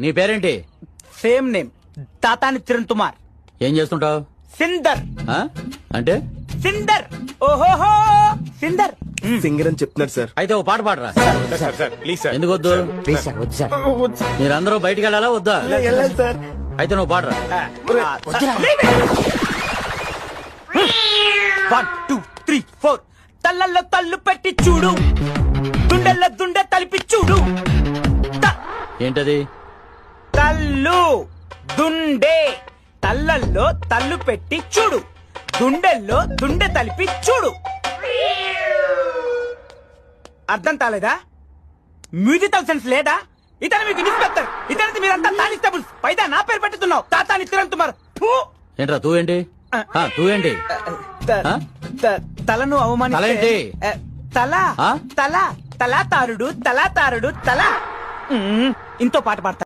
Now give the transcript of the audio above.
నీ పేరేంటి? Same name, Tatani Chiran Kumar. ఏం చేస్తుంటావు? సిందర్. అంటే సిందర్. ఓహోహో సిందర్. సింగర్ అని చెప్తున్నాడు సార్. అయితే ఓ పాట పాడరా. ఎందుకు వద్దు? ప్లీజ్ సార్, వద్దు సార్. మీరందరూ బయటికి వెళ్ళాలా వద్దా? వెళ్ళాలి సార్. అయితే నువ్వు పాడరా. 1 2 3 4 తల్లల్లో తల్లు పెట్టి చూడు, దుండెల్లో దుండె తలిపి చూడు. ఏంటది? తల్లు దుండే, తల్లల్లో తల్లు పెట్టి చూడు, దుండెల్లో దుండె తలిపి చూడు. అర్థం కాలేదా? మ్యూజికల్ సెన్స్ లేదా? ఇతను మీకు ఇన్స్పెక్టర్, ఇతనికి మీరంతా కానిస్టేబుల్స్. పైదా నా పేరు పెట్టుతున్నావు, తాతాని చిరణ్ కుమార్. ఏంట్రా తూ ఏంటి? తూ ఏంటి? తలను అవమానిస్తే తలేంటి? తల ఆ? తల తలాతారుడు తలాతారుడు తల. ఇంతో పాట పాడతా.